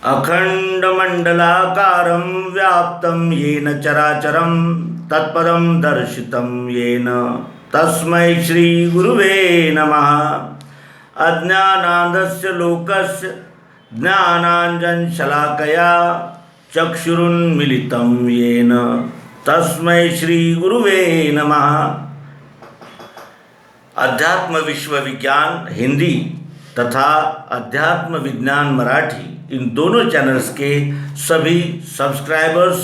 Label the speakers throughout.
Speaker 1: अखंडमंडलाकारं व्याप्तं येन चराचरं तत्पदं दर्शितं येन तस्मै श्री गुरुवे नमः। अज्ञानान्धस्य लोकस्य ज्ञानाञ्जनशलाकया चक्षुरुन्मीलितं येन तस्मै श्री गुरुवे नमः। अध्यात्म विश्व विज्ञान हिंदी तथा अध्यात्म विज्ञान मराठी इन दोनों चैनल्स के सभी सब्सक्राइबर्स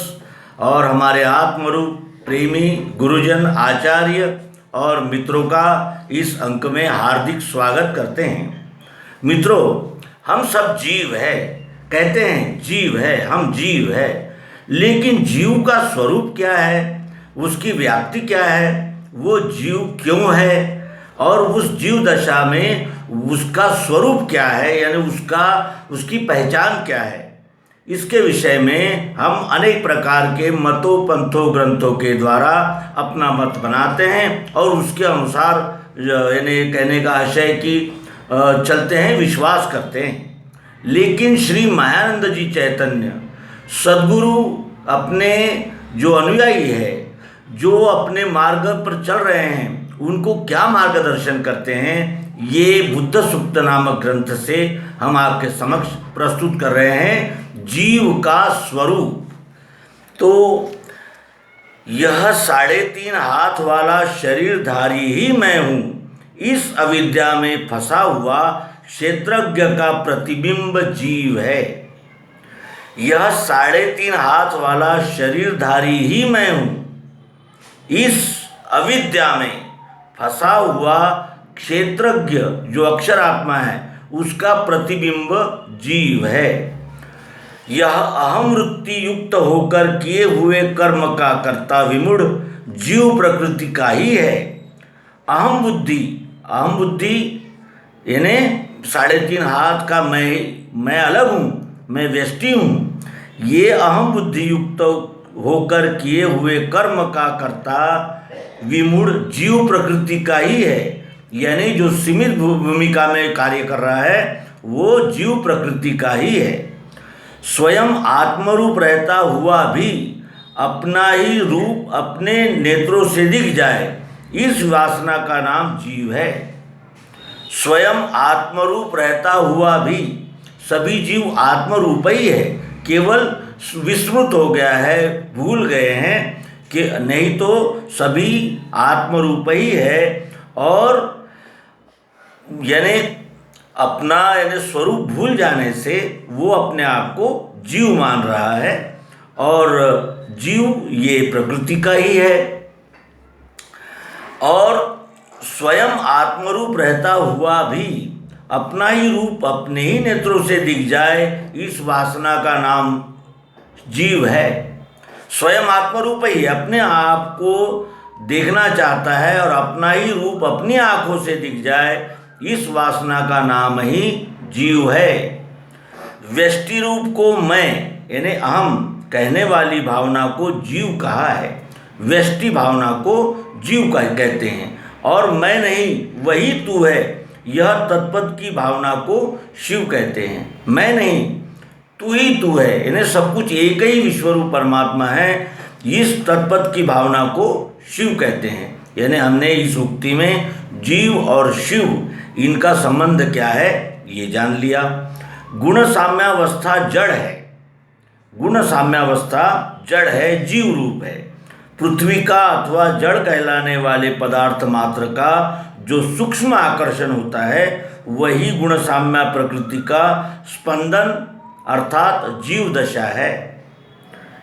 Speaker 1: और हमारे आत्मरूप प्रेमी गुरुजन आचार्य और मित्रों का इस अंक में हार्दिक स्वागत करते हैं। मित्रों, हम सब जीव है, कहते हैं जीव है, हम जीव है, लेकिन जीव का स्वरूप क्या है, उसकी व्याप्ति क्या है, वो जीव क्यों है और उस जीव दशा में उसका स्वरूप क्या है, यानी उसकी पहचान क्या है, इसके विषय में हम अनेक प्रकार के मतों पंथों ग्रंथों के द्वारा अपना मत बनाते हैं और उसके अनुसार यानी कहने का आशय कि चलते हैं, विश्वास करते हैं। लेकिन श्री महानंद जी चैतन्य सद्गुरु अपने जो अनुयायी है, जो अपने मार्ग पर चल रहे हैं, उनको क्या मार्गदर्शन करते हैं, ये बुद्ध सुक्त नामक ग्रंथ से हम आपके समक्ष प्रस्तुत कर रहे हैं। जीव का स्वरूप तो यह 3.5 हाथ वाला शरीरधारी ही मैं हूँ, इस अविद्या में फंसा हुआ क्षेत्रज्ञ का प्रतिबिंब जीव है। यह 3.5 हाथ वाला शरीरधारी ही मैं हूँ, इस अविद्या में फंसा हुआ क्षेत्रज्ञ जो अक्षर आत्मा है उसका प्रतिबिंब जीव है। यह अहम वृत्ति युक्त होकर किए हुए कर्म का कर्ता विमूढ़ जीव प्रकृति का ही है। अहम बुद्धि यानी 3.5 हाथ का मैं अलग हूँ, मैं व्यष्टि हूँ, ये अहम बुद्धि युक्त होकर किए हुए कर्म का कर्ता विमूढ़ जीव प्रकृति का ही है, यानी जो सीमित भूमिका में कार्य कर रहा है वो जीव प्रकृति का ही है। स्वयं आत्मरूप रहता हुआ भी अपना ही रूप अपने नेत्रों से दिख जाए, इस वासना का नाम जीव है। स्वयं आत्मरूप रहता हुआ भी सभी जीव आत्मरूप ही है, केवल विस्मृत हो गया है, भूल गए हैं कि नहीं तो सभी आत्मरूप ही है और यानी अपना स्वरूप भूल जाने से वो अपने आप को जीव मान रहा है और जीव ये प्रकृति का ही है। और स्वयं आत्मरूप रहता हुआ भी अपना ही रूप अपने ही नेत्रों से दिख जाए, इस वासना का नाम जीव है। स्वयं आत्मरूप ही अपने आप को देखना चाहता है और अपना ही रूप अपनी आँखों से दिख जाए, इस वासना का नाम ही जीव है। व्यष्टि रूप को मैं यानी अहम कहने वाली भावना को जीव कहा है, व्यष्टि भावना को जीव का कहते हैं, और मैं नहीं वही तू है, यह तत्पद की भावना को शिव कहते हैं। मैं नहीं तू ही तू है, यानी सब कुछ एक ही विश्वरूप परमात्मा है, इस तत्पद की भावना को शिव कहते हैं। यानी हमने इस उक्ति में जीव और शिव इनका संबंध क्या है ये जान लिया। गुण साम्यावस्था जड़ है, गुण साम्यावस्था जड़ है, जीव रूप है। पृथ्वी का अथवा जड़ कहलाने वाले पदार्थ मात्र का जो सूक्ष्म आकर्षण होता है वही गुण साम्या प्रकृति का स्पंदन अर्थात जीव दशा है।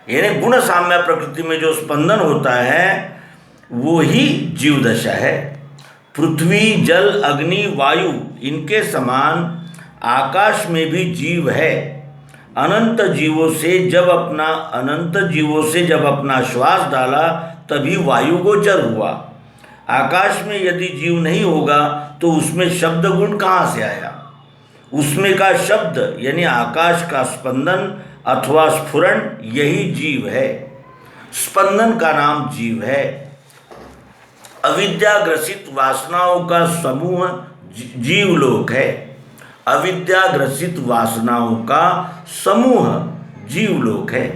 Speaker 1: यानी गुण साम्या प्रकृति में जो स्पंदन होता है वो ही जीव दशा है। पृथ्वी जल अग्नि वायु इनके समान आकाश में भी जीव है। अनंत जीवों से जब अपना श्वास डाला तभी वायु गोचर हुआ। आकाश में यदि जीव नहीं होगा तो उसमें शब्द गुण कहाँ से आया? उसमें का शब्द यानी आकाश का स्पंदन अथवा स्फुरण यही जीव है। स्पंदन का नाम जीव है। अविद्या ग्रसित वासनाओं का समूह जीवलोक है। अविद्याग्रसित वासनाओं का समूह जीवलोक है।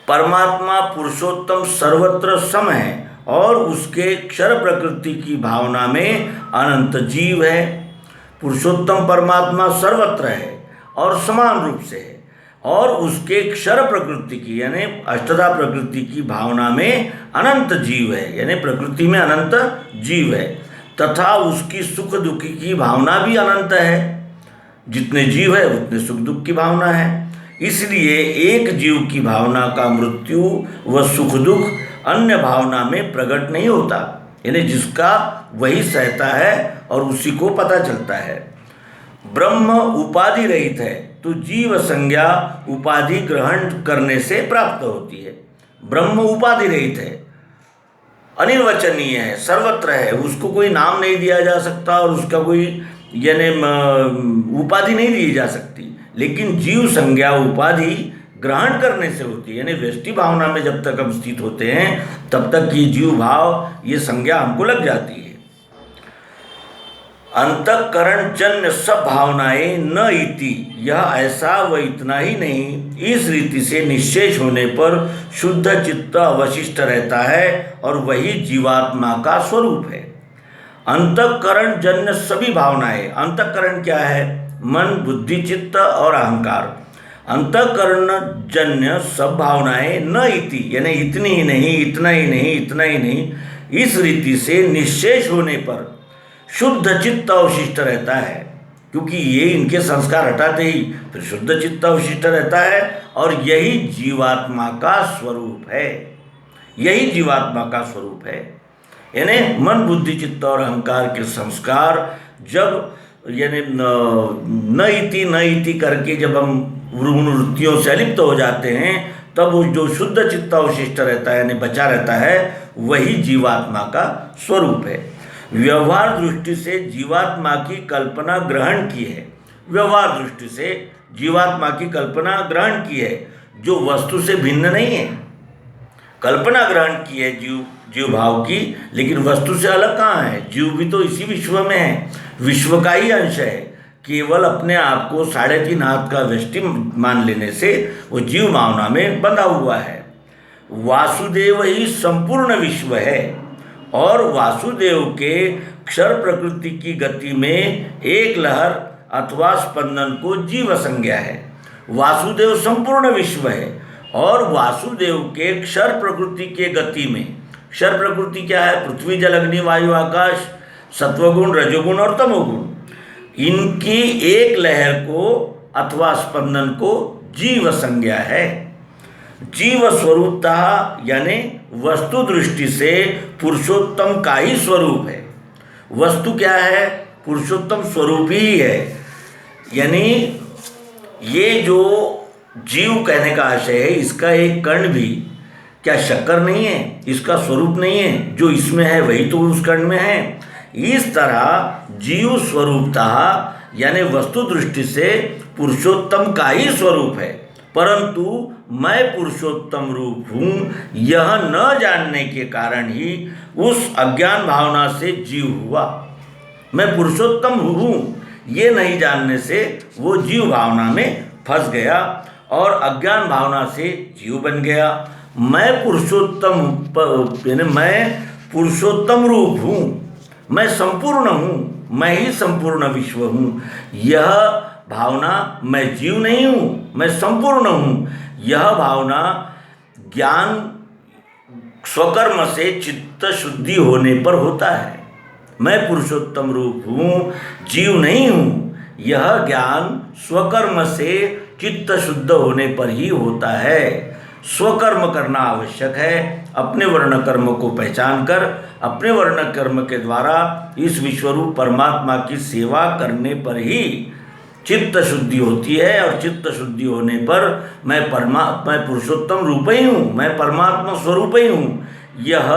Speaker 1: परमात्मा पुरुषोत्तम सर्वत्र सम है और उसके क्षर प्रकृति की भावना में अनंत जीव है। पुरुषोत्तम परमात्मा सर्वत्र है और समान रूप से है और उसके क्षर प्रकृति की यानी अष्टधा प्रकृति की भावना में अनंत जीव है, यानी प्रकृति में अनंत जीव है तथा उसकी सुख दुख की भावना भी अनंत है। जितने जीव है उतने सुख दुख की भावना है। इसलिए एक जीव की भावना का मृत्यु व सुख दुख अन्य भावना में प्रकट नहीं होता, यानी जिसका वही सहता है और उसी को पता चलता है। ब्रह्म उपाधि रहित है तो जीव संज्ञा उपाधि ग्रहण करने से प्राप्त होती है। ब्रह्म उपाधि रहित है, अनिर्वचनीय है, सर्वत्र है, उसको कोई नाम नहीं दिया जा सकता और उसका कोई यानी उपाधि नहीं दी जा सकती। लेकिन जीव संज्ञा उपाधि ग्रहण करने से होती है, यानी व्यष्टि भावना में जब तक हम स्थित होते हैं तब तक ये जीव भाव ये संज्ञा हमको लग जाती है। अंतःकरण जन्य सब भावनाएं न इति, यह ऐसा व इतना ही नहीं, इस रीति से निश्चेष होने पर शुद्ध चित्त अवशिष्ट रहता है और वही जीवात्मा का स्वरूप है। अंतःकरण जन्य सभी भावनाएं, अंतःकरण क्या है? मन, बुद्धि, चित्त और अहंकार। अंतःकरण जन्य सब भावनाएं न इति, यानी इतनी ही नहीं, इतना ही नहीं, इतना ही नहीं, इस रीति से निश्चेष होने पर शुद्ध चित्त अवशिष्ट रहता है, क्योंकि ये इनके संस्कार हटाते ही फिर शुद्ध चित्त अवशिष्ट रहता है और यही जीवात्मा का स्वरूप है, यही जीवात्मा का स्वरूप है। यानी मन, बुद्धि, चित्त और अहंकार के संस्कार जब यानी न इति करके जब हम वृत्तियों से अलिप्त हो जाते हैं तब वो जो शुद्ध चित्त अवशिष्ट रहता है यानी बचा रहता है वही जीवात्मा का स्वरूप है। व्यवहार दृष्टि से जीवात्मा की कल्पना ग्रहण की है, व्यवहार दृष्टि से जीवात्मा की कल्पना ग्रहण की है जो वस्तु से भिन्न नहीं है। कल्पना ग्रहण की है जीव भाव की, लेकिन वस्तु से अलग कहाँ है? जीव भी तो इसी विश्व में है, विश्व का ही अंश है। केवल अपने आप को 3.5 हाथ का व्यष्टि मान लेने से वो जीव भावना में बंधा हुआ है। वासुदेव ही संपूर्ण विश्व है और वासुदेव के क्षर प्रकृति की गति में एक लहर अथवा स्पंदन को जीव संज्ञा है। वासुदेव संपूर्ण विश्व है और वासुदेव के क्षर प्रकृति के गति में, क्षर प्रकृति क्या है? पृथ्वी, जल, अग्नि, वायु, आकाश, सत्वगुण, रजोगुण और तमोगुण, इनकी एक लहर को अथवा स्पंदन को जीव संज्ञा है। जीव स्वरूपतः यानी वस्तु दृष्टि से पुरुषोत्तम का ही स्वरूप है। वस्तु क्या है? पुरुषोत्तम स्वरूप ही है। यानी ये जो जीव कहने का आशय है, इसका एक कण भी क्या शक्कर नहीं है? इसका स्वरूप नहीं है? जो इसमें है वही तो उस कण में है। इस तरह जीव स्वरूपतः यानी वस्तु दृष्टि से पुरुषोत्तम का ही स्वरूप है, परंतु मैं पुरुषोत्तम रूप हूँ यह न जानने के कारण ही उस अज्ञान भावना से जीव हुआ। मैं पुरुषोत्तम हूँ ये नहीं जानने से वो जीव भावना में फंस गया और अज्ञान भावना से जीव बन गया। मैं पुरुषोत्तम यानी मैं पुरुषोत्तम रूप हूँ, मैं संपूर्ण हूँ, मैं ही संपूर्ण विश्व हूँ, यह भावना मैं जीव नहीं हूँ, मैं संपूर्ण हूँ, यह भावना ज्ञान स्वकर्म से चित्त शुद्धि होने पर होता है। मैं पुरुषोत्तम रूप हूँ, जीव नहीं हूँ, यह ज्ञान स्वकर्म से चित्त शुद्ध होने पर ही होता है। स्वकर्म करना आवश्यक है। अपने वर्ण कर्म को पहचान कर अपने वर्ण कर्म के द्वारा इस विश्वरूप परमात्मा की सेवा करने पर ही चित्त शुद्धि होती है और चित्त शुद्धि होने पर मैं पुरुषोत्तम रूप ही हूँ, मैं परमात्मा स्वरूप ही हूँ, यह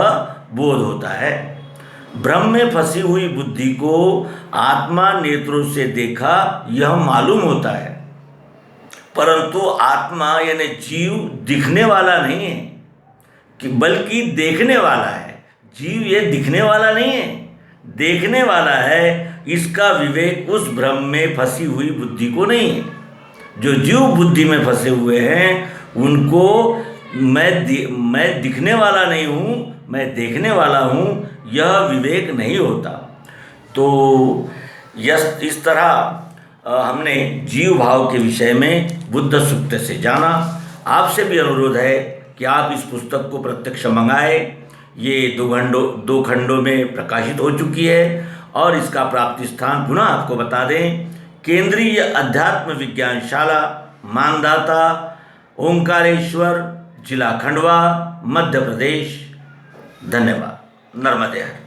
Speaker 1: बोध होता है। भ्रम में फंसी हुई बुद्धि को आत्मा नेत्रों से देखा यह मालूम होता है, परंतु आत्मा यानी जीव दिखने वाला नहीं है कि बल्कि देखने वाला है। जीव ये दिखने वाला नहीं है, देखने वाला है। इसका विवेक उस भ्रम में फंसी हुई बुद्धि को नहीं है। जो जीव बुद्धि में फंसे हुए हैं उनको मैं दिखने वाला नहीं हूँ, मैं देखने वाला हूँ, यह विवेक नहीं होता। तो इस तरह हमने जीव भाव के विषय में बुद्ध सूक्त से जाना। आपसे भी अनुरोध है कि आप इस पुस्तक को प्रत्यक्ष मंगाएं। ये 2 खंडों में प्रकाशित हो चुकी है और इसका प्राप्ति स्थान पुनः आपको बता दें, केंद्रीय अध्यात्म विज्ञान शाला, मानदाता, ओंकारेश्वर, जिला खंडवा, मध्य प्रदेश। धन्यवाद। नर्मदे हर।